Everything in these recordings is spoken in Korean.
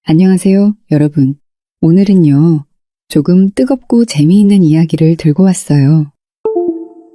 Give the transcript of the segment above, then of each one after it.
안녕하세요, 여러분. 오늘은요, 조금 뜨겁고 재미있는 이야기를 들고 왔어요.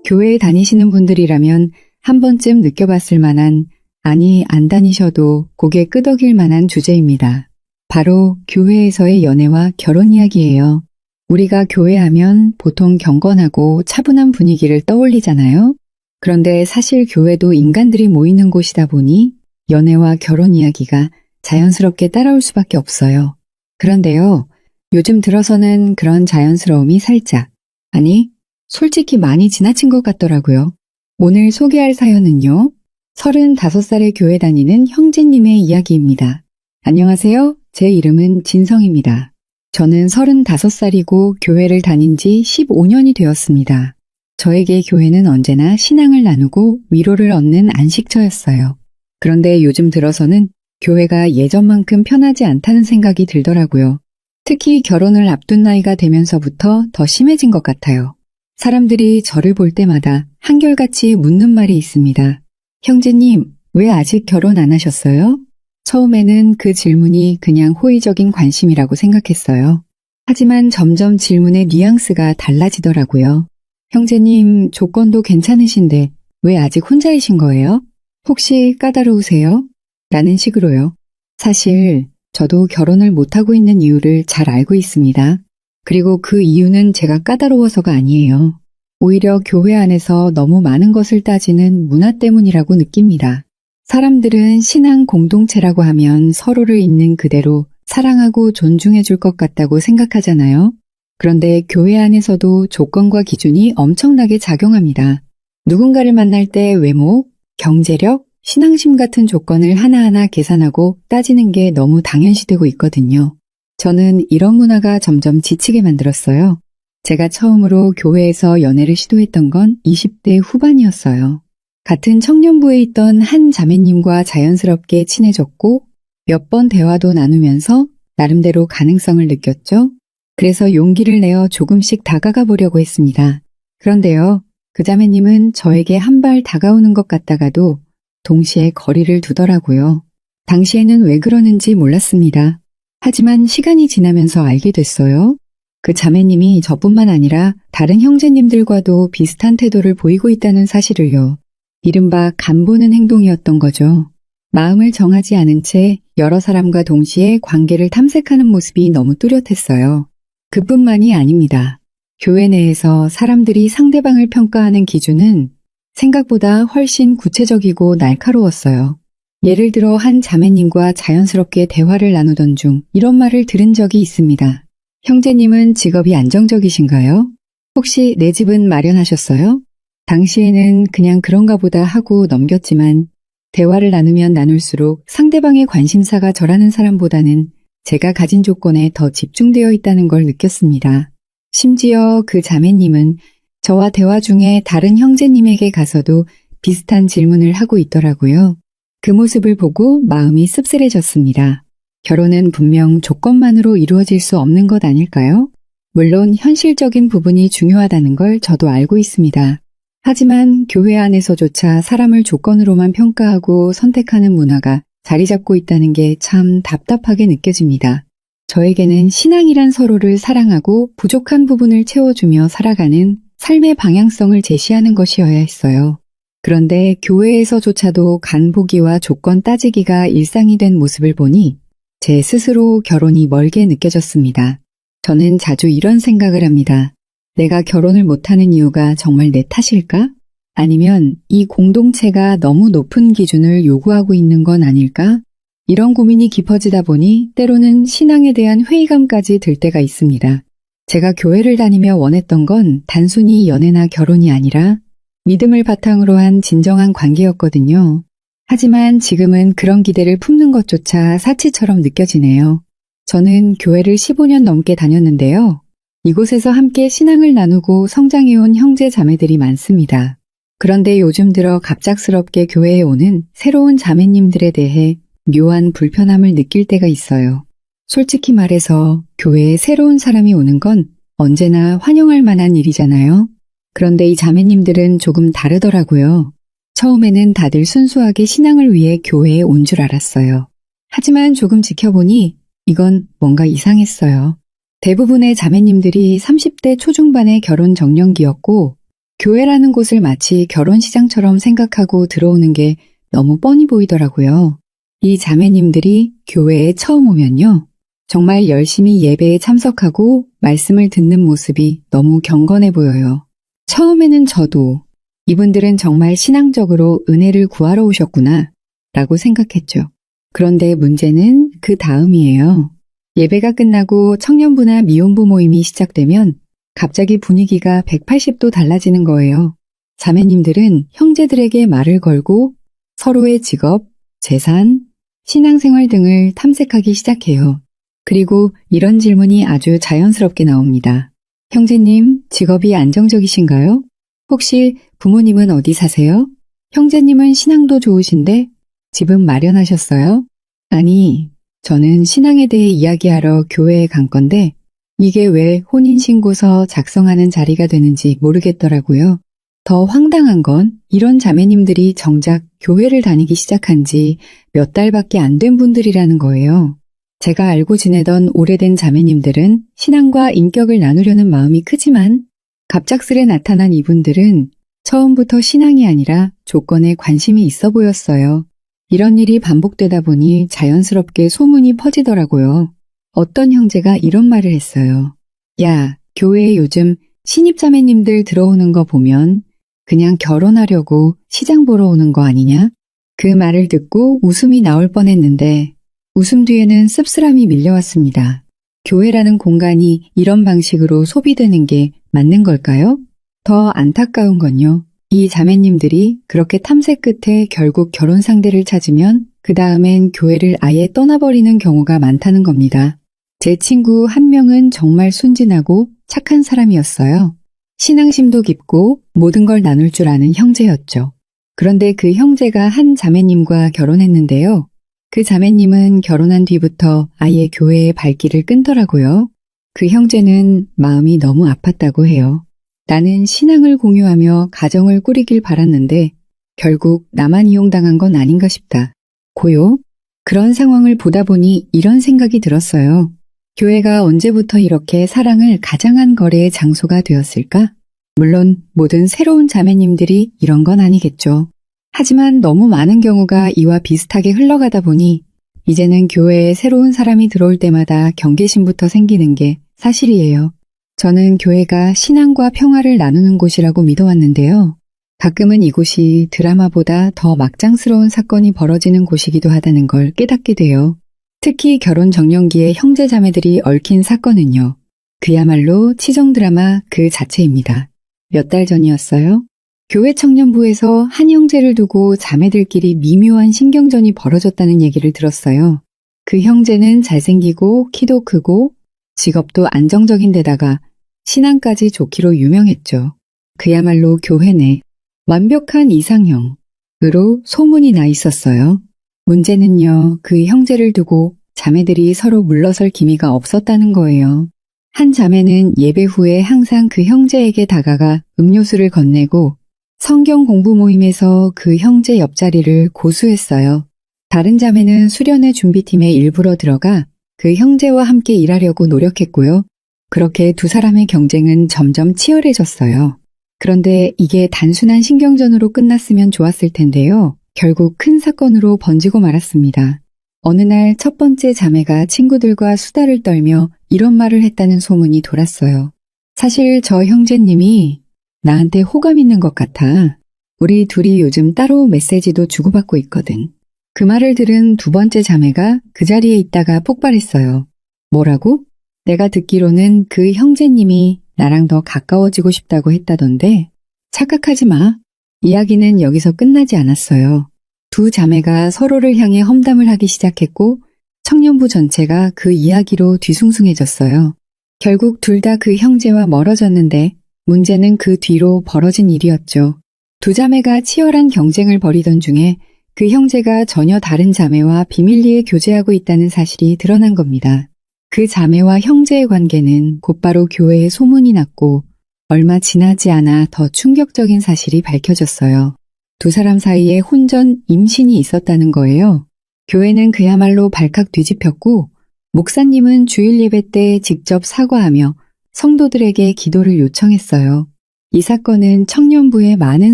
교회에 다니시는 분들이라면 한 번쯤 느껴봤을 만한, 아니, 안 다니셔도 고개 끄덕일 만한 주제입니다. 바로 교회에서의 연애와 결혼 이야기예요. 우리가 교회하면 보통 경건하고 차분한 분위기를 떠올리잖아요. 그런데 사실 교회도 인간들이 모이는 곳이다 보니 연애와 결혼 이야기가 자연스럽게 따라올 수밖에 없어요. 그런데요, 요즘 들어서는 그런 자연스러움이 살짝, 아니, 솔직히 많이 지나친 것 같더라고요. 오늘 소개할 사연은요, 35살의 교회 다니는 형제님의 이야기입니다. 안녕하세요. 제 이름은 진성입니다. 저는 35살이고 교회를 다닌 지 15년이 되었습니다. 저에게 교회는 언제나 신앙을 나누고 위로를 얻는 안식처였어요. 그런데 요즘 들어서는 교회가 예전만큼 편하지 않다는 생각이 들더라고요. 특히 결혼을 앞둔 나이가 되면서부터 더 심해진 것 같아요. 사람들이 저를 볼 때마다 한결같이 묻는 말이 있습니다. 형제님, 왜 아직 결혼 안 하셨어요? 처음에는 그 질문이 그냥 호의적인 관심이라고 생각했어요. 하지만 점점 질문의 뉘앙스가 달라지더라고요. 형제님, 조건도 괜찮으신데 왜 아직 혼자이신 거예요? 혹시 까다로우세요? 라는 식으로요. 사실 저도 결혼을 못하고 있는 이유를 잘 알고 있습니다. 그리고 그 이유는 제가 까다로워서가 아니에요. 오히려 교회 안에서 너무 많은 것을 따지는 문화 때문이라고 느낍니다. 사람들은 신앙 공동체라고 하면 서로를 있는 그대로 사랑하고 존중해 줄 것 같다고 생각하잖아요. 그런데 교회 안에서도 조건과 기준이 엄청나게 작용합니다. 누군가를 만날 때 외모, 경제력, 신앙심 같은 조건을 하나하나 계산하고 따지는 게 너무 당연시되고 있거든요. 저는 이런 문화가 점점 지치게 만들었어요. 제가 처음으로 교회에서 연애를 시도했던 건 20대 후반이었어요. 같은 청년부에 있던 한 자매님과 자연스럽게 친해졌고 몇 번 대화도 나누면서 나름대로 가능성을 느꼈죠. 그래서 용기를 내어 조금씩 다가가 보려고 했습니다. 그런데요, 그 자매님은 저에게 한 발 다가오는 것 같다가도 동시에 거리를 두더라고요. 당시에는 왜 그러는지 몰랐습니다. 하지만 시간이 지나면서 알게 됐어요. 그 자매님이 저뿐만 아니라 다른 형제님들과도 비슷한 태도를 보이고 있다는 사실을요. 이른바 간보는 행동이었던 거죠. 마음을 정하지 않은 채 여러 사람과 동시에 관계를 탐색하는 모습이 너무 뚜렷했어요. 그뿐만이 아닙니다. 교회 내에서 사람들이 상대방을 평가하는 기준은 생각보다 훨씬 구체적이고 날카로웠어요. 예를 들어 한 자매님과 자연스럽게 대화를 나누던 중 이런 말을 들은 적이 있습니다. 형제님은 직업이 안정적이신가요? 혹시 내 집은 마련하셨어요? 당시에는 그냥 그런가 보다 하고 넘겼지만 대화를 나누면 나눌수록 상대방의 관심사가 저라는 사람보다는 제가 가진 조건에 더 집중되어 있다는 걸 느꼈습니다. 심지어 그 자매님은 저와 대화 중에 다른 형제님에게 가서도 비슷한 질문을 하고 있더라고요. 그 모습을 보고 마음이 씁쓸해졌습니다. 결혼은 분명 조건만으로 이루어질 수 없는 것 아닐까요? 물론 현실적인 부분이 중요하다는 걸 저도 알고 있습니다. 하지만 교회 안에서조차 사람을 조건으로만 평가하고 선택하는 문화가 자리 잡고 있다는 게 참 답답하게 느껴집니다. 저에게는 신앙이란 서로를 사랑하고 부족한 부분을 채워주며 살아가는 삶의 방향성을 제시하는 것이어야 했어요. 그런데 교회에서조차도 간보기와 조건 따지기가 일상이 된 모습을 보니 제 스스로 결혼이 멀게 느껴졌습니다. 저는 자주 이런 생각을 합니다. 내가 결혼을 못하는 이유가 정말 내 탓일까? 아니면 이 공동체가 너무 높은 기준을 요구하고 있는 건 아닐까? 이런 고민이 깊어지다 보니 때로는 신앙에 대한 회의감까지 들 때가 있습니다. 제가 교회를 다니며 원했던 건 단순히 연애나 결혼이 아니라 믿음을 바탕으로 한 진정한 관계였거든요. 하지만 지금은 그런 기대를 품는 것조차 사치처럼 느껴지네요. 저는 교회를 15년 넘게 다녔는데요. 이곳에서 함께 신앙을 나누고 성장해온 형제 자매들이 많습니다. 그런데 요즘 들어 갑작스럽게 교회에 오는 새로운 자매님들에 대해 묘한 불편함을 느낄 때가 있어요. 솔직히 말해서 교회에 새로운 사람이 오는 건 언제나 환영할 만한 일이잖아요. 그런데 이 자매님들은 조금 다르더라고요. 처음에는 다들 순수하게 신앙을 위해 교회에 온 줄 알았어요. 하지만 조금 지켜보니 이건 뭔가 이상했어요. 대부분의 자매님들이 30대 초중반의 결혼 정년기였고 교회라는 곳을 마치 결혼시장처럼 생각하고 들어오는 게 너무 뻔히 보이더라고요. 이 자매님들이 교회에 처음 오면요. 정말 열심히 예배에 참석하고 말씀을 듣는 모습이 너무 경건해 보여요. 처음에는 저도 이분들은 정말 신앙적으로 은혜를 구하러 오셨구나 라고 생각했죠. 그런데 문제는 그 다음이에요. 예배가 끝나고 청년부나 미혼부 모임이 시작되면 갑자기 분위기가 180도 달라지는 거예요. 자매님들은 형제들에게 말을 걸고 서로의 직업, 재산, 신앙생활 등을 탐색하기 시작해요. 그리고 이런 질문이 아주 자연스럽게 나옵니다. 형제님, 직업이 안정적이신가요? 혹시 부모님은 어디 사세요? 형제님은 신앙도 좋으신데 집은 마련하셨어요? 아니, 저는 신앙에 대해 이야기하러 교회에 간 건데 이게 왜 혼인신고서 작성하는 자리가 되는지 모르겠더라고요. 더 황당한 건 이런 자매님들이 정작 교회를 다니기 시작한 지 몇 달밖에 안 된 분들이라는 거예요. 제가 알고 지내던 오래된 자매님들은 신앙과 인격을 나누려는 마음이 크지만 갑작스레 나타난 이분들은 처음부터 신앙이 아니라 조건에 관심이 있어 보였어요. 이런 일이 반복되다 보니 자연스럽게 소문이 퍼지더라고요. 어떤 형제가 이런 말을 했어요. 야, 교회에 요즘 신입자매님들 들어오는 거 보면 그냥 결혼하려고 시장 보러 오는 거 아니냐? 그 말을 듣고 웃음이 나올 뻔했는데 웃음 뒤에는 씁쓸함이 밀려왔습니다. 교회라는 공간이 이런 방식으로 소비되는 게 맞는 걸까요? 더 안타까운 건요. 이 자매님들이 그렇게 탐색 끝에 결국 결혼 상대를 찾으면 그 다음엔 교회를 아예 떠나버리는 경우가 많다는 겁니다. 제 친구 한 명은 정말 순진하고 착한 사람이었어요. 신앙심도 깊고 모든 걸 나눌 줄 아는 형제였죠. 그런데 그 형제가 한 자매님과 결혼했는데요. 그 자매님은 결혼한 뒤부터 아예 교회의 발길을 끊더라고요. 그 형제는 마음이 너무 아팠다고 해요. 나는 신앙을 공유하며 가정을 꾸리길 바랐는데 결국 나만 이용당한 건 아닌가 싶다. 고요? 그런 상황을 보다 보니 이런 생각이 들었어요. 교회가 언제부터 이렇게 사랑을 가장한 거래의 장소가 되었을까? 물론 모든 새로운 자매님들이 이런 건 아니겠죠. 하지만 너무 많은 경우가 이와 비슷하게 흘러가다 보니 이제는 교회에 새로운 사람이 들어올 때마다 경계심부터 생기는 게 사실이에요. 저는 교회가 신앙과 평화를 나누는 곳이라고 믿어왔는데요. 가끔은 이곳이 드라마보다 더 막장스러운 사건이 벌어지는 곳이기도 하다는 걸 깨닫게 돼요. 특히 결혼 정년기에 형제 자매들이 얽힌 사건은요. 그야말로 치정 드라마 그 자체입니다. 몇 달 전이었어요. 교회 청년부에서 한 형제를 두고 자매들끼리 미묘한 신경전이 벌어졌다는 얘기를 들었어요. 그 형제는 잘생기고 키도 크고 직업도 안정적인 데다가 신앙까지 좋기로 유명했죠. 그야말로 교회 내 완벽한 이상형으로 소문이 나 있었어요. 문제는요, 그 형제를 두고 자매들이 서로 물러설 기미가 없었다는 거예요. 한 자매는 예배 후에 항상 그 형제에게 다가가 음료수를 건네고 성경 공부 모임에서 그 형제 옆자리를 고수했어요. 다른 자매는 수련회 준비팀에 일부러 들어가 그 형제와 함께 일하려고 노력했고요. 그렇게 두 사람의 경쟁은 점점 치열해졌어요. 그런데 이게 단순한 신경전으로 끝났으면 좋았을 텐데요. 결국 큰 사건으로 번지고 말았습니다. 어느 날 첫 번째 자매가 친구들과 수다를 떨며 이런 말을 했다는 소문이 돌았어요. 사실 저 형제님이 나한테 호감 있는 것 같아. 우리 둘이 요즘 따로 메시지도 주고받고 있거든. 그 말을 들은 두 번째 자매가 그 자리에 있다가 폭발했어요. 뭐라고? 내가 듣기로는 그 형제님이 나랑 더 가까워지고 싶다고 했다던데. 착각하지 마. 이야기는 여기서 끝나지 않았어요. 두 자매가 서로를 향해 험담을 하기 시작했고 청년부 전체가 그 이야기로 뒤숭숭해졌어요. 결국 둘 다 그 형제와 멀어졌는데 문제는 그 뒤로 벌어진 일이었죠. 두 자매가 치열한 경쟁을 벌이던 중에 그 형제가 전혀 다른 자매와 비밀리에 교제하고 있다는 사실이 드러난 겁니다. 그 자매와 형제의 관계는 곧바로 교회에 소문이 났고 얼마 지나지 않아 더 충격적인 사실이 밝혀졌어요. 두 사람 사이에 혼전 임신이 있었다는 거예요. 교회는 그야말로 발칵 뒤집혔고 목사님은 주일 예배 때 직접 사과하며 성도들에게 기도를 요청했어요. 이 사건은 청년부의 많은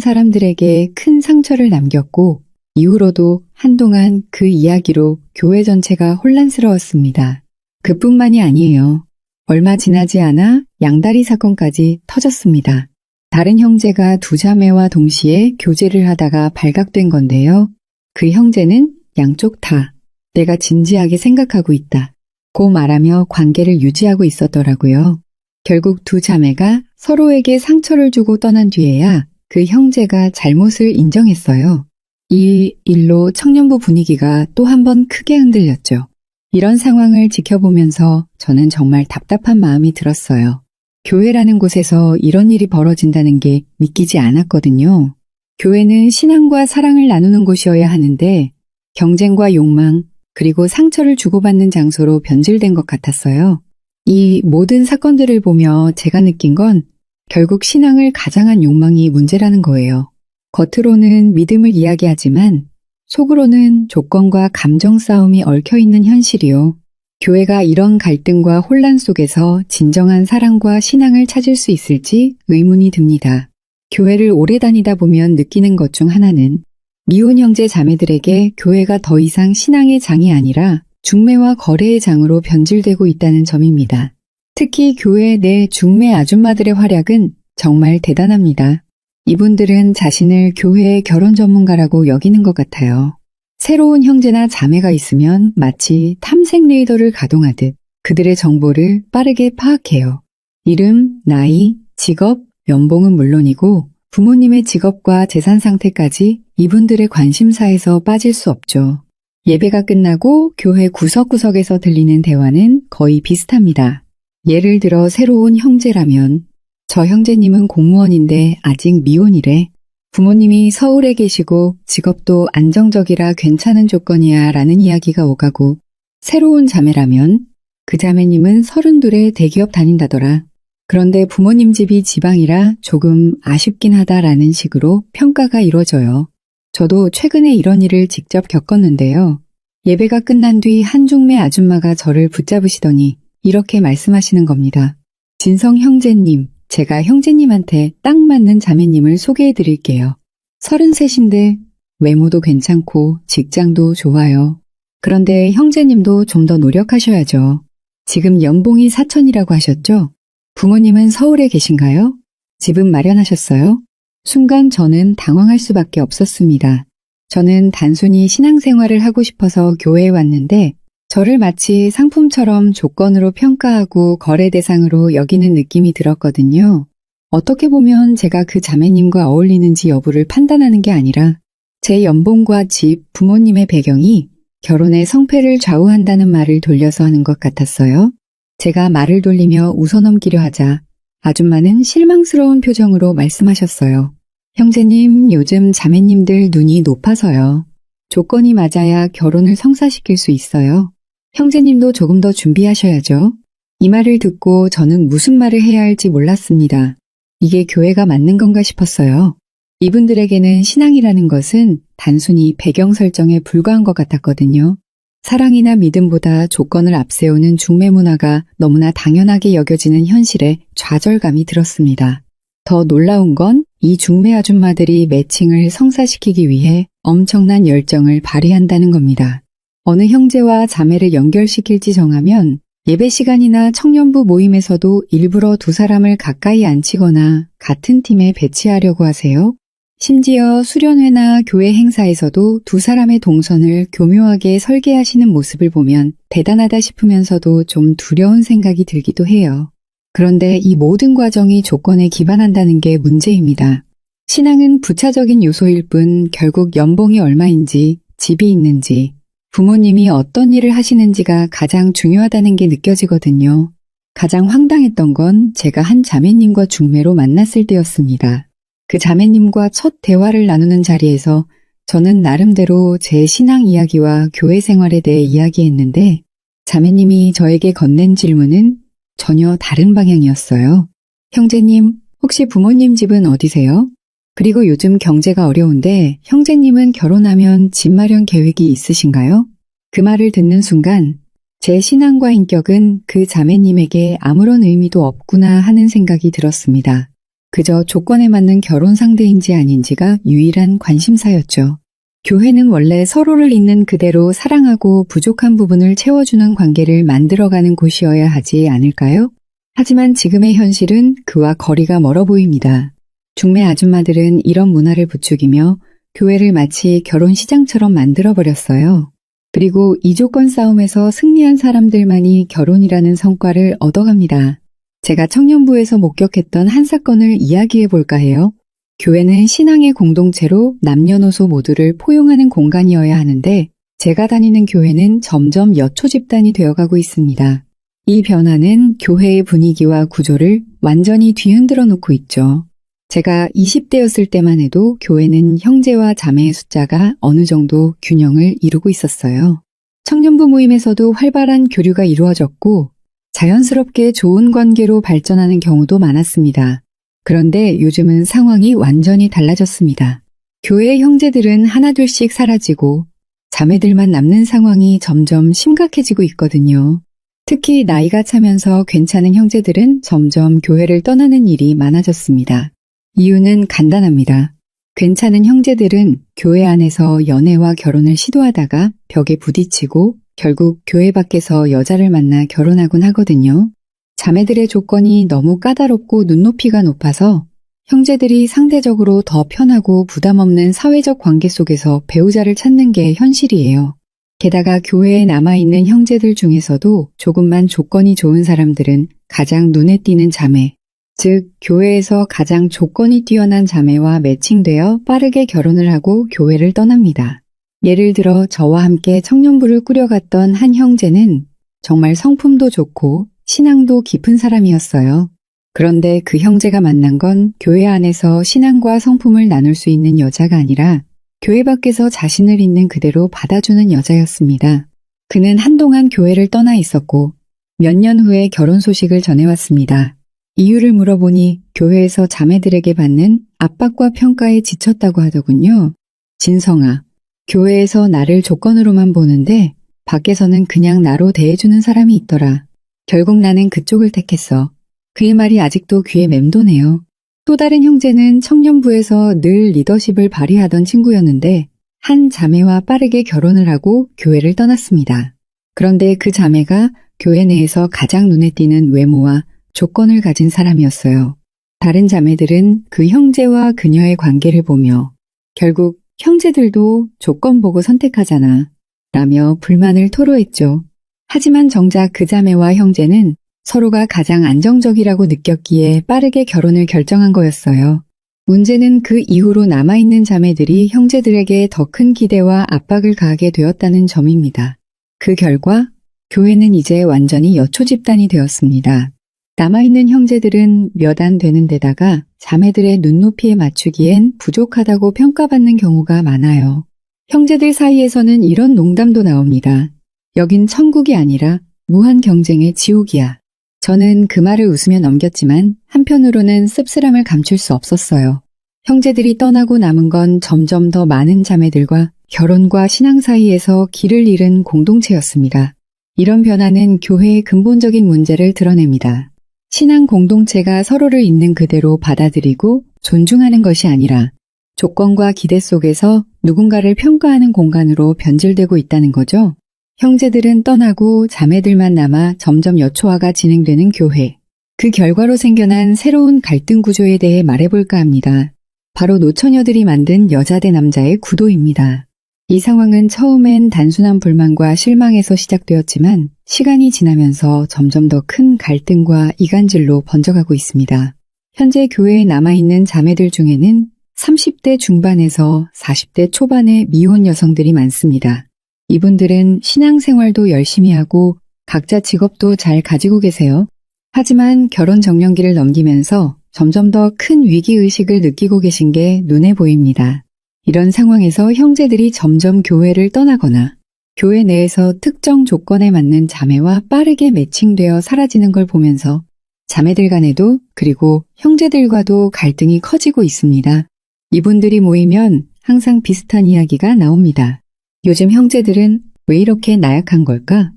사람들에게 큰 상처를 남겼고 이후로도 한동안 그 이야기로 교회 전체가 혼란스러웠습니다. 그뿐만이 아니에요. 얼마 지나지 않아 양다리 사건까지 터졌습니다. 다른 형제가 두 자매와 동시에 교제를 하다가 발각된 건데요. 그 형제는 양쪽 다 내가 진지하게 생각하고 있다 고 말하며 관계를 유지하고 있었더라고요. 결국 두 자매가 서로에게 상처를 주고 떠난 뒤에야 그 형제가 잘못을 인정했어요. 이 일로 청년부 분위기가 또 한 번 크게 흔들렸죠. 이런 상황을 지켜보면서 저는 정말 답답한 마음이 들었어요. 교회라는 곳에서 이런 일이 벌어진다는 게 믿기지 않았거든요. 교회는 신앙과 사랑을 나누는 곳이어야 하는데 경쟁과 욕망 그리고 상처를 주고받는 장소로 변질된 것 같았어요. 이 모든 사건들을 보며 제가 느낀 건 결국 신앙을 가장한 욕망이 문제라는 거예요. 겉으로는 믿음을 이야기하지만 속으로는 조건과 감정 싸움이 얽혀있는 현실이요. 교회가 이런 갈등과 혼란 속에서 진정한 사랑과 신앙을 찾을 수 있을지 의문이 듭니다. 교회를 오래 다니다 보면 느끼는 것 중 하나는 미혼 형제 자매들에게 교회가 더 이상 신앙의 장이 아니라 중매와 거래의 장으로 변질되고 있다는 점입니다. 특히 교회 내 중매 아줌마들의 활약은 정말 대단합니다. 이분들은 자신을 교회의 결혼 전문가라고 여기는 것 같아요. 새로운 형제나 자매가 있으면 마치 탐색 레이더를 가동하듯 그들의 정보를 빠르게 파악해요. 이름, 나이, 직업, 연봉은 물론이고 부모님의 직업과 재산 상태까지 이분들의 관심사에서 빠질 수 없죠. 예배가 끝나고 교회 구석구석에서 들리는 대화는 거의 비슷합니다. 예를 들어 새로운 형제라면 저 형제님은 공무원인데 아직 미혼이래. 부모님이 서울에 계시고 직업도 안정적이라 괜찮은 조건이야 라는 이야기가 오가고 새로운 자매라면 그 자매님은 32에 대기업 다닌다더라. 그런데 부모님 집이 지방이라 조금 아쉽긴 하다라는 식으로 평가가 이루어져요. 저도 최근에 이런 일을 직접 겪었는데요. 예배가 끝난 뒤 한 중매 아줌마가 저를 붙잡으시더니 이렇게 말씀하시는 겁니다. 진성 형제님, 제가 형제님한테 딱 맞는 자매님을 소개해 드릴게요. 33인데 외모도 괜찮고 직장도 좋아요. 그런데 형제님도 좀 더 노력하셔야죠. 지금 연봉이 4천이라고 하셨죠? 부모님은 서울에 계신가요? 집은 마련하셨어요? 순간 저는 당황할 수밖에 없었습니다. 저는 단순히 신앙생활을 하고 싶어서 교회에 왔는데 저를 마치 상품처럼 조건으로 평가하고 거래 대상으로 여기는 느낌이 들었거든요. 어떻게 보면 제가 그 자매님과 어울리는지 여부를 판단하는 게 아니라 제 연봉과 집, 부모님의 배경이 결혼의 성패를 좌우한다는 말을 돌려서 하는 것 같았어요. 제가 말을 돌리며 웃어넘기려 하자 아줌마는 실망스러운 표정으로 말씀하셨어요. 형제님, 요즘 자매님들 눈이 높아서요. 조건이 맞아야 결혼을 성사시킬 수 있어요. 형제님도 조금 더 준비하셔야죠. 이 말을 듣고 저는 무슨 말을 해야 할지 몰랐습니다. 이게 교회가 맞는 건가 싶었어요. 이분들에게는 신앙이라는 것은 단순히 배경 설정에 불과한 것 같았거든요. 사랑이나 믿음보다 조건을 앞세우는 중매 문화가 너무나 당연하게 여겨지는 현실에 좌절감이 들었습니다. 더 놀라운 건 이 중매 아줌마들이 매칭을 성사시키기 위해 엄청난 열정을 발휘한다는 겁니다. 어느 형제와 자매를 연결시킬지 정하면 예배 시간이나 청년부 모임에서도 일부러 두 사람을 가까이 앉히거나 같은 팀에 배치하려고 하세요. 심지어 수련회나 교회 행사에서도 두 사람의 동선을 교묘하게 설계하시는 모습을 보면 대단하다 싶으면서도 좀 두려운 생각이 들기도 해요. 그런데 이 모든 과정이 조건에 기반한다는 게 문제입니다. 신앙은 부차적인 요소일 뿐 결국 연봉이 얼마인지, 집이 있는지, 부모님이 어떤 일을 하시는지가 가장 중요하다는 게 느껴지거든요. 가장 황당했던 건 제가 한 자매님과 중매로 만났을 때였습니다. 그 자매님과 첫 대화를 나누는 자리에서 저는 나름대로 제 신앙 이야기와 교회 생활에 대해 이야기했는데 자매님이 저에게 건넨 질문은 전혀 다른 방향이었어요. 형제님, 혹시 부모님 집은 어디세요? 그리고 요즘 경제가 어려운데 형제님은 결혼하면 집 마련 계획이 있으신가요? 그 말을 듣는 순간 제 신앙과 인격은 그 자매님에게 아무런 의미도 없구나 하는 생각이 들었습니다. 그저 조건에 맞는 결혼 상대인지 아닌지가 유일한 관심사였죠. 교회는 원래 서로를 있는 그대로 사랑하고 부족한 부분을 채워주는 관계를 만들어가는 곳이어야 하지 않을까요? 하지만 지금의 현실은 그와 거리가 멀어 보입니다. 중매 아줌마들은 이런 문화를 부추기며 교회를 마치 결혼 시장처럼 만들어버렸어요. 그리고 이 조건 싸움에서 승리한 사람들만이 결혼이라는 성과를 얻어갑니다. 제가 청년부에서 목격했던 한 사건을 이야기해 볼까 해요. 교회는 신앙의 공동체로 남녀노소 모두를 포용하는 공간이어야 하는데 제가 다니는 교회는 점점 여초 집단이 되어가고 있습니다. 이 변화는 교회의 분위기와 구조를 완전히 뒤흔들어 놓고 있죠. 제가 20대였을 때만 해도 교회는 형제와 자매의 숫자가 어느 정도 균형을 이루고 있었어요. 청년부 모임에서도 활발한 교류가 이루어졌고 자연스럽게 좋은 관계로 발전하는 경우도 많았습니다. 그런데 요즘은 상황이 완전히 달라졌습니다. 교회의 형제들은 하나둘씩 사라지고 자매들만 남는 상황이 점점 심각해지고 있거든요. 특히 나이가 차면서 괜찮은 형제들은 점점 교회를 떠나는 일이 많아졌습니다. 이유는 간단합니다. 괜찮은 형제들은 교회 안에서 연애와 결혼을 시도하다가 벽에 부딪히고 결국 교회 밖에서 여자를 만나 결혼하곤 하거든요. 자매들의 조건이 너무 까다롭고 눈높이가 높아서 형제들이 상대적으로 더 편하고 부담 없는 사회적 관계 속에서 배우자를 찾는 게 현실이에요. 게다가 교회에 남아있는 형제들 중에서도 조금만 조건이 좋은 사람들은 가장 눈에 띄는 자매, 즉 교회에서 가장 조건이 뛰어난 자매와 매칭되어 빠르게 결혼을 하고 교회를 떠납니다. 예를 들어 저와 함께 청년부를 꾸려갔던 한 형제는 정말 성품도 좋고 신앙도 깊은 사람이었어요. 그런데 그 형제가 만난 건 교회 안에서 신앙과 성품을 나눌 수 있는 여자가 아니라 교회 밖에서 자신을 있는 그대로 받아주는 여자였습니다. 그는 한동안 교회를 떠나 있었고 몇 년 후에 결혼 소식을 전해왔습니다. 이유를 물어보니 교회에서 자매들에게 받는 압박과 평가에 지쳤다고 하더군요. 진성아, 교회에서 나를 조건으로만 보는데 밖에서는 그냥 나로 대해주는 사람이 있더라. 결국 나는 그쪽을 택했어. 그의 말이 아직도 귀에 맴도네요. 또 다른 형제는 청년부에서 늘 리더십을 발휘하던 친구였는데 한 자매와 빠르게 결혼을 하고 교회를 떠났습니다. 그런데 그 자매가 교회 내에서 가장 눈에 띄는 외모와 조건을 가진 사람이었어요. 다른 자매들은 그 형제와 그녀의 관계를 보며 결국 형제들도 조건 보고 선택하잖아 라며 불만을 토로했죠. 하지만 정작 그 자매와 형제는 서로가 가장 안정적이라고 느꼈기에 빠르게 결혼을 결정한 거였어요. 문제는 그 이후로 남아있는 자매들이 형제들에게 더 큰 기대와 압박을 가하게 되었다는 점입니다. 그 결과 교회는 이제 완전히 여초 집단이 되었습니다. 남아있는 형제들은 몇 안 되는 데다가 자매들의 눈높이에 맞추기엔 부족하다고 평가받는 경우가 많아요. 형제들 사이에서는 이런 농담도 나옵니다. 여긴 천국이 아니라 무한 경쟁의 지옥이야. 저는 그 말을 웃으며 넘겼지만 한편으로는 씁쓸함을 감출 수 없었어요. 형제들이 떠나고 남은 건 점점 더 많은 자매들과 결혼과 신앙 사이에서 길을 잃은 공동체였습니다. 이런 변화는 교회의 근본적인 문제를 드러냅니다. 신앙 공동체가 서로를 있는 그대로 받아들이고 존중하는 것이 아니라 조건과 기대 속에서 누군가를 평가하는 공간으로 변질되고 있다는 거죠. 형제들은 떠나고 자매들만 남아 점점 여초화가 진행되는 교회. 그 결과로 생겨난 새로운 갈등 구조에 대해 말해볼까 합니다. 바로 노처녀들이 만든 여자 대 남자의 구도입니다. 이 상황은 처음엔 단순한 불만과 실망에서 시작되었지만 시간이 지나면서 점점 더 큰 갈등과 이간질로 번져가고 있습니다. 현재 교회에 남아있는 자매들 중에는 30대 중반에서 40대 초반의 미혼 여성들이 많습니다. 이분들은 신앙생활도 열심히 하고 각자 직업도 잘 가지고 계세요. 하지만 결혼 정년기를 넘기면서 점점 더 큰 위기의식을 느끼고 계신 게 눈에 보입니다. 이런 상황에서 형제들이 점점 교회를 떠나거나 교회 내에서 특정 조건에 맞는 자매와 빠르게 매칭되어 사라지는 걸 보면서 자매들 간에도 그리고 형제들과도 갈등이 커지고 있습니다. 이분들이 모이면 항상 비슷한 이야기가 나옵니다. 요즘 형제들은 왜 이렇게 나약한 걸까?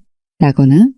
라거나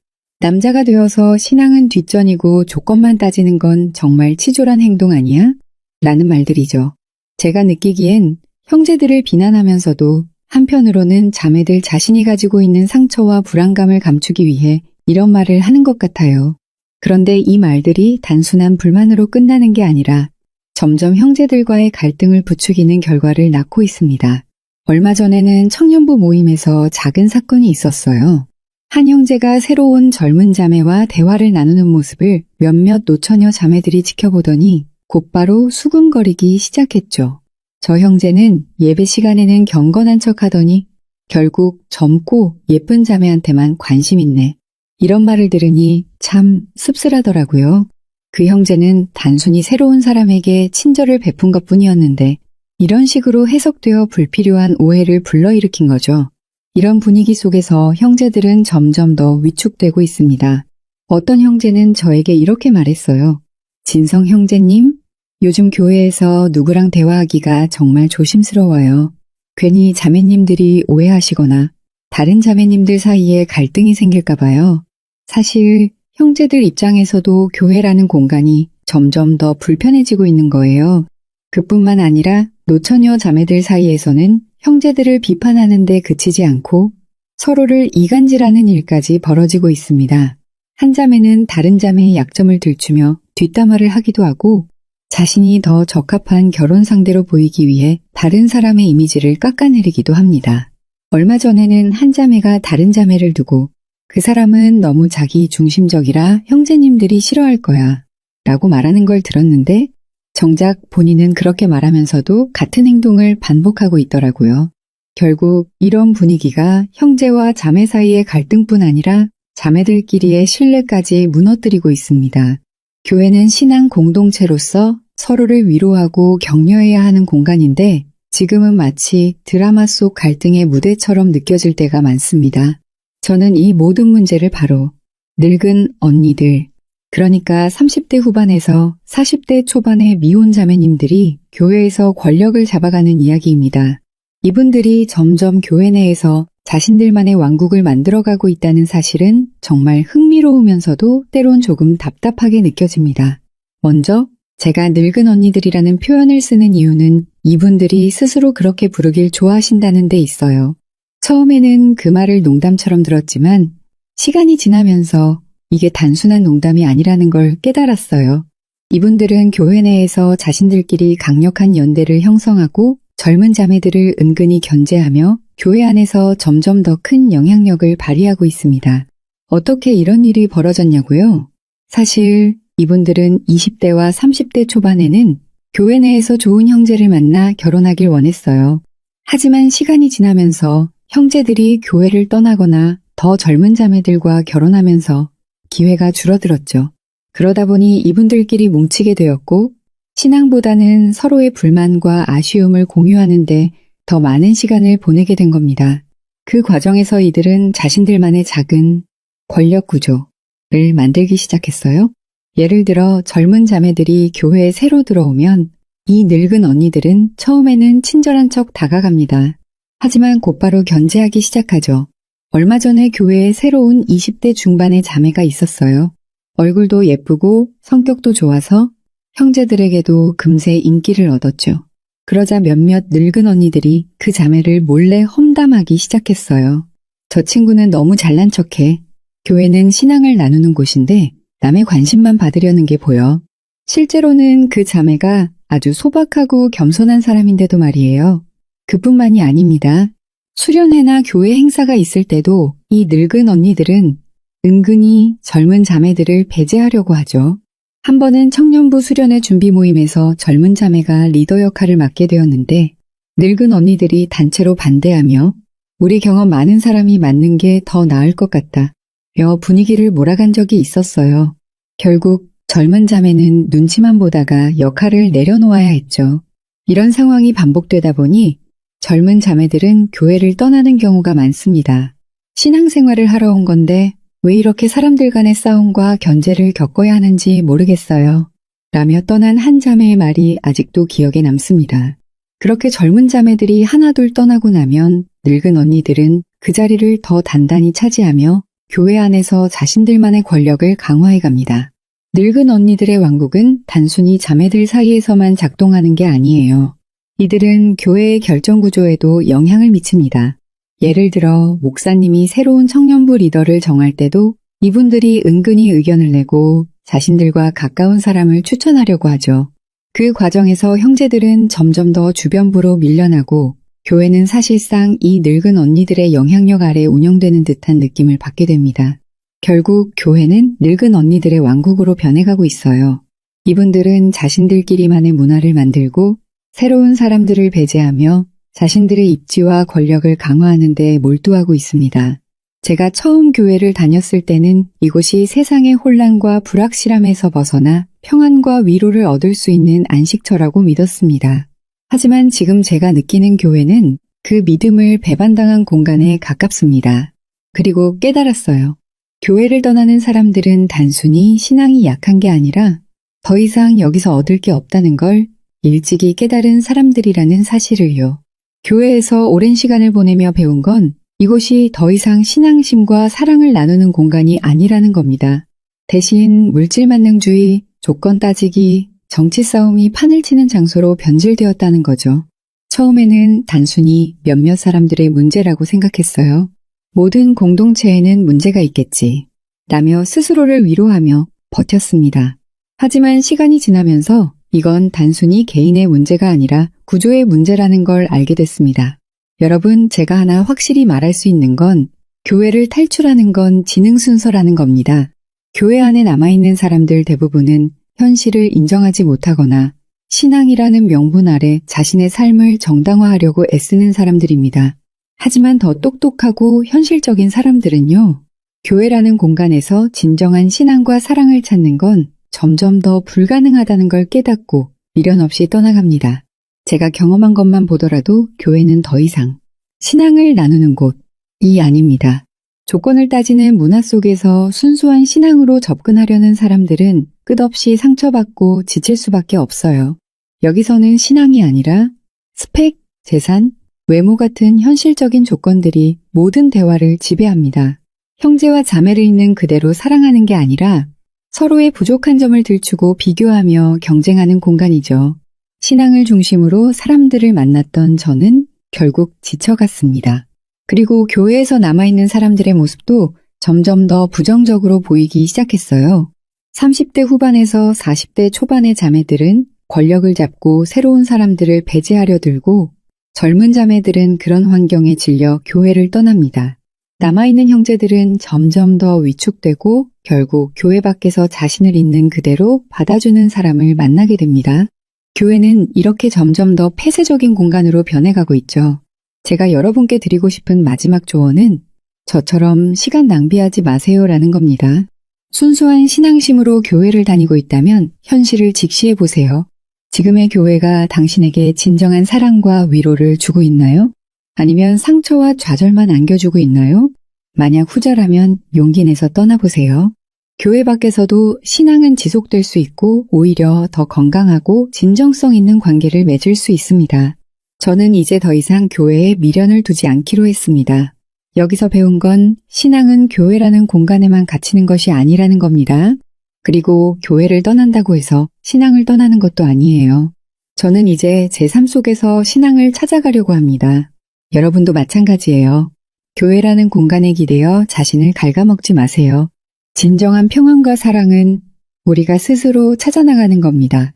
남자가 되어서 신앙은 뒷전이고 조건만 따지는 건 정말 치졸한 행동 아니야? 라는 말들이죠. 제가 느끼기엔 형제들을 비난하면서도 한편으로는 자매들 자신이 가지고 있는 상처와 불안감을 감추기 위해 이런 말을 하는 것 같아요. 그런데 이 말들이 단순한 불만으로 끝나는 게 아니라 점점 형제들과의 갈등을 부추기는 결과를 낳고 있습니다. 얼마 전에는 청년부 모임에서 작은 사건이 있었어요. 한 형제가 새로운 젊은 자매와 대화를 나누는 모습을 몇몇 노처녀 자매들이 지켜보더니 곧바로 수군거리기 시작했죠. 저 형제는 예배 시간에는 경건한 척하더니 결국 젊고 예쁜 자매한테만 관심 있네. 이런 말을 들으니 참 씁쓸하더라고요. 그 형제는 단순히 새로운 사람에게 친절을 베푼 것뿐이었는데 이런 식으로 해석되어 불필요한 오해를 불러일으킨 거죠. 이런 분위기 속에서 형제들은 점점 더 위축되고 있습니다. 어떤 형제는 저에게 이렇게 말했어요. 진성 형제님, 요즘 교회에서 누구랑 대화하기가 정말 조심스러워요. 괜히 자매님들이 오해하시거나 다른 자매님들 사이에 갈등이 생길까 봐요. 사실 형제들 입장에서도 교회라는 공간이 점점 더 불편해지고 있는 거예요. 그뿐만 아니라 노처녀 자매들 사이에서는 형제들을 비판하는 데 그치지 않고 서로를 이간질하는 일까지 벌어지고 있습니다. 한 자매는 다른 자매의 약점을 들추며 뒷담화를 하기도 하고 자신이 더 적합한 결혼 상대로 보이기 위해 다른 사람의 이미지를 깎아내리기도 합니다. 얼마 전에는 한 자매가 다른 자매를 두고 그 사람은 너무 자기 중심적이라 형제님들이 싫어할 거야 라고 말하는 걸 들었는데 정작 본인은 그렇게 말하면서도 같은 행동을 반복하고 있더라고요. 결국 이런 분위기가 형제와 자매 사이의 갈등뿐 아니라 자매들끼리의 신뢰까지 무너뜨리고 있습니다. 교회는 신앙 공동체로서 서로를 위로하고 격려해야 하는 공간인데 지금은 마치 드라마 속 갈등의 무대처럼 느껴질 때가 많습니다. 저는 이 모든 문제를 바로 늙은 언니들, 그러니까 30대 후반에서 40대 초반의 미혼 자매님들이 교회에서 권력을 잡아가는 이야기입니다. 이분들이 점점 교회 내에서 자신들만의 왕국을 만들어가고 있다는 사실은 정말 흥미로우면서도 때론 조금 답답하게 느껴집니다. 먼저 제가 늙은 언니들이라는 표현을 쓰는 이유는 이분들이 스스로 그렇게 부르길 좋아하신다는 데 있어요. 처음에는 그 말을 농담처럼 들었지만 시간이 지나면서 이게 단순한 농담이 아니라는 걸 깨달았어요. 이분들은 교회 내에서 자신들끼리 강력한 연대를 형성하고 젊은 자매들을 은근히 견제하며 교회 안에서 점점 더 큰 영향력을 발휘하고 있습니다. 어떻게 이런 일이 벌어졌냐고요? 사실 이분들은 20대와 30대 초반에는 교회 내에서 좋은 형제를 만나 결혼하길 원했어요. 하지만 시간이 지나면서 형제들이 교회를 떠나거나 더 젊은 자매들과 결혼하면서 기회가 줄어들었죠. 그러다 보니 이분들끼리 뭉치게 되었고 신앙보다는 서로의 불만과 아쉬움을 공유하는데 더 많은 시간을 보내게 된 겁니다. 그 과정에서 이들은 자신들만의 작은 권력 구조를 만들기 시작했어요. 예를 들어 젊은 자매들이 교회에 새로 들어오면 이 늙은 언니들은 처음에는 친절한 척 다가갑니다. 하지만 곧바로 견제하기 시작하죠. 얼마 전에 교회에 새로운 20대 중반의 자매가 있었어요. 얼굴도 예쁘고 성격도 좋아서 형제들에게도 금세 인기를 얻었죠. 그러자 몇몇 늙은 언니들이 그 자매를 몰래 험담하기 시작했어요. 저 친구는 너무 잘난 척해. 교회는 신앙을 나누는 곳인데 남의 관심만 받으려는 게 보여. 실제로는 그 자매가 아주 소박하고 겸손한 사람인데도 말이에요. 그뿐만이 아닙니다. 수련회나 교회 행사가 있을 때도 이 늙은 언니들은 은근히 젊은 자매들을 배제하려고 하죠. 한 번은 청년부 수련회 준비 모임에서 젊은 자매가 리더 역할을 맡게 되었는데 늙은 언니들이 단체로 반대하며 우리 경험 많은 사람이 맡는 게 더 나을 것 같다 며 분위기를 몰아간 적이 있었어요. 결국 젊은 자매는 눈치만 보다가 역할을 내려놓아야 했죠. 이런 상황이 반복되다 보니 젊은 자매들은 교회를 떠나는 경우가 많습니다. 신앙생활을 하러 온 건데 왜 이렇게 사람들 간의 싸움과 견제를 겪어야 하는지 모르겠어요. 라며 떠난 한 자매의 말이 아직도 기억에 남습니다. 그렇게 젊은 자매들이 하나둘 떠나고 나면 늙은 언니들은 그 자리를 더 단단히 차지하며 교회 안에서 자신들만의 권력을 강화해 갑니다. 늙은 언니들의 왕국은 단순히 자매들 사이에서만 작동하는 게 아니에요. 이들은 교회의 결정 구조에도 영향을 미칩니다. 예를 들어 목사님이 새로운 청년부 리더를 정할 때도 이분들이 은근히 의견을 내고 자신들과 가까운 사람을 추천하려고 하죠. 그 과정에서 형제들은 점점 더 주변부로 밀려나고 교회는 사실상 이 늙은 언니들의 영향력 아래 운영되는 듯한 느낌을 받게 됩니다. 결국 교회는 늙은 언니들의 왕국으로 변해가고 있어요. 이분들은 자신들끼리만의 문화를 만들고 새로운 사람들을 배제하며 자신들의 입지와 권력을 강화하는 데 몰두하고 있습니다. 제가 처음 교회를 다녔을 때는 이곳이 세상의 혼란과 불확실함에서 벗어나 평안과 위로를 얻을 수 있는 안식처라고 믿었습니다. 하지만 지금 제가 느끼는 교회는 그 믿음을 배반당한 공간에 가깝습니다. 그리고 깨달았어요. 교회를 떠나는 사람들은 단순히 신앙이 약한 게 아니라 더 이상 여기서 얻을 게 없다는 걸 일찍이 깨달은 사람들이라는 사실을요. 교회에서 오랜 시간을 보내며 배운 건 이곳이 더 이상 신앙심과 사랑을 나누는 공간이 아니라는 겁니다. 대신 물질만능주의, 조건 따지기, 정치 싸움이 판을 치는 장소로 변질되었다는 거죠. 처음에는 단순히 몇몇 사람들의 문제라고 생각했어요. 모든 공동체에는 문제가 있겠지. 라며 스스로를 위로하며 버텼습니다. 하지만 시간이 지나면서 이건 단순히 개인의 문제가 아니라 구조의 문제라는 걸 알게 됐습니다. 여러분, 제가 하나 확실히 말할 수 있는 건 교회를 탈출하는 건 지능 순서라는 겁니다. 교회 안에 남아있는 사람들 대부분은 현실을 인정하지 못하거나 신앙이라는 명분 아래 자신의 삶을 정당화하려고 애쓰는 사람들입니다. 하지만 더 똑똑하고 현실적인 사람들은요, 교회라는 공간에서 진정한 신앙과 사랑을 찾는 건 점점 더 불가능하다는 걸 깨닫고 미련 없이 떠나갑니다. 제가 경험한 것만 보더라도 교회는 더 이상 신앙을 나누는 곳이 아닙니다. 조건을 따지는 문화 속에서 순수한 신앙으로 접근하려는 사람들은 끝없이 상처받고 지칠 수밖에 없어요. 여기서는 신앙이 아니라 스펙, 재산, 외모 같은 현실적인 조건들이 모든 대화를 지배합니다. 형제와 자매를 있는 그대로 사랑하는 게 아니라 서로의 부족한 점을 들추고 비교하며 경쟁하는 공간이죠. 신앙을 중심으로 사람들을 만났던 저는 결국 지쳐갔습니다. 그리고 교회에서 남아있는 사람들의 모습도 점점 더 부정적으로 보이기 시작했어요. 30대 후반에서 40대 초반의 자매들은 권력을 잡고 새로운 사람들을 배제하려 들고 젊은 자매들은 그런 환경에 질려 교회를 떠납니다. 남아있는 형제들은 점점 더 위축되고 결국 교회 밖에서 자신을 있는 그대로 받아주는 사람을 만나게 됩니다. 교회는 이렇게 점점 더 폐쇄적인 공간으로 변해가고 있죠. 제가 여러분께 드리고 싶은 마지막 조언은 저처럼 시간 낭비하지 마세요라는 겁니다. 순수한 신앙심으로 교회를 다니고 있다면 현실을 직시해 보세요. 지금의 교회가 당신에게 진정한 사랑과 위로를 주고 있나요? 아니면 상처와 좌절만 안겨주고 있나요? 만약 후자라면 용기 내서 떠나보세요. 교회 밖에서도 신앙은 지속될 수 있고 오히려 더 건강하고 진정성 있는 관계를 맺을 수 있습니다. 저는 이제 더 이상 교회에 미련을 두지 않기로 했습니다. 여기서 배운 건 신앙은 교회라는 공간에만 갇히는 것이 아니라는 겁니다. 그리고 교회를 떠난다고 해서 신앙을 떠나는 것도 아니에요. 저는 이제 제 삶 속에서 신앙을 찾아가려고 합니다. 여러분도 마찬가지예요. 교회라는 공간에 기대어 자신을 갉아먹지 마세요. 진정한 평안과 사랑은 우리가 스스로 찾아나가는 겁니다.